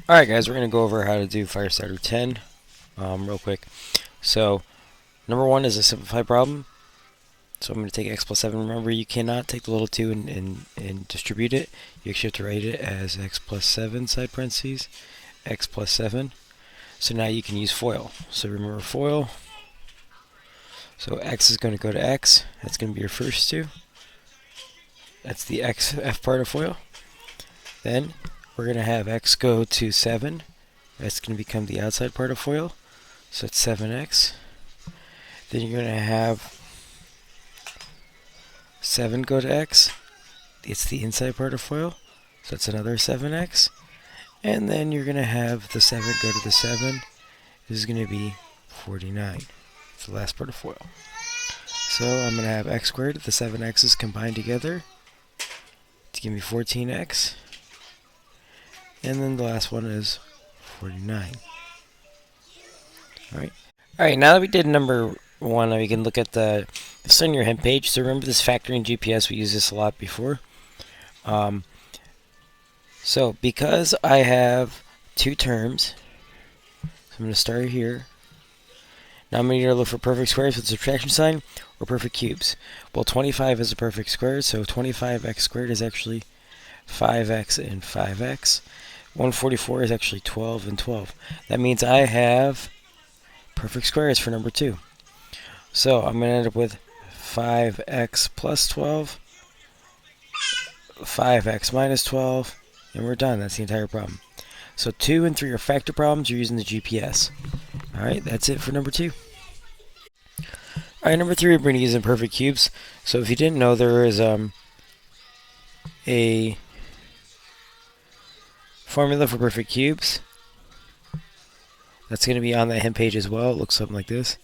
Alright guys, we're going to go over how to do Firestarter 10 real quick. So, number one is a simplified problem. So I'm going to take x plus 7. Remember, you cannot take the little 2 and distribute it. You actually have to write it as x plus 7, side parentheses, x plus 7. So now you can use FOIL. So remember FOIL. So x is going to go to x. That's going to be your first 2. That's the f part of FOIL. Then we're going to have x go to 7. That's going to become the outside part of FOIL. So it's 7x. Then you're going to have 7 go to x. It's the inside part of FOIL. So it's another 7x. And then you're going to have the 7 go to the 7. This is going to be 49. It's the last part of FOIL. So I'm going to have x squared. The 7x's combined together to give me 14x. And then the last one is 49. Alright, now that we did number 1, we can look at this on your hint page. So remember this factoring GPS, we used this a lot before. So because I have 2 terms, so I'm going to start here. Now I'm going to either look for perfect squares with subtraction sign or perfect cubes. Well, 25 is a perfect square, so 25x squared is actually 5x and 5x. 144 is actually 12 and 12. That means I have perfect squares for number 2. So I'm going to end up with 5x plus 12, 5x minus 12, and we're done. That's the entire problem. So 2 and 3 are factor problems. You're using the GPS. Alright, that's it for number 2. Alright, number 3, we're going to use imperfect cubes. So if you didn't know, there is a formula for perfect cubes. That's going to be on that hint page as well. It looks something like this.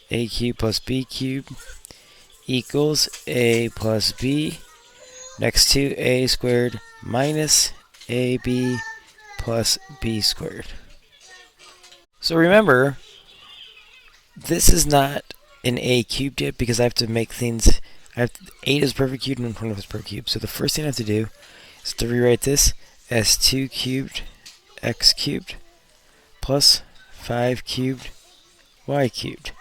A cubed plus b cubed equals a plus b next to a squared minus ab plus b squared. So remember, this is not an a cubed yet because I have to make things. 8 is perfect cubed and 1 is perfect cubed. So the first thing I have to do is to rewrite this as 2 cubed x cubed plus 5 cubed y cubed.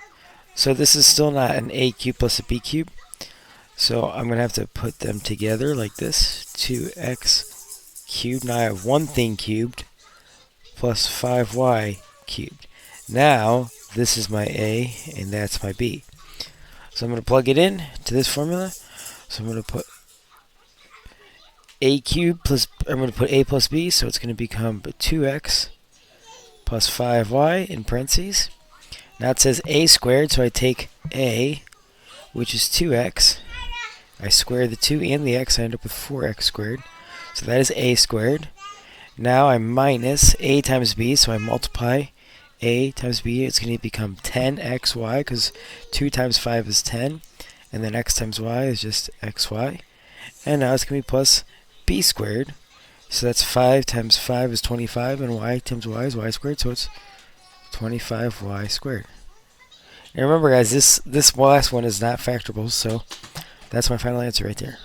So this is still not an a cubed plus a b cubed. So I'm going to have to put them together like this. 2x cubed. Now I have one thing cubed plus 5y cubed. Now this is my a and that's my b. So I'm going to plug it in to this formula. So I'm going to put a cubed plus, I'm going to put a plus b, so it's going to become 2x plus 5y in parentheses. Now it says a squared, so I take a, which is 2x. I square the 2 and the x, I end up with 4x squared. So that is a squared. Now I minus a times b, so I multiply a times b. It's going to become 10xy, because 2 times 5 is 10. And then x times y is just xy. And now it's going to be plus b squared. So that's 5 times 5 is 25, and y times y is y squared, so it's 25y squared. And remember guys, this last one is not factorable, so that's my final answer right there.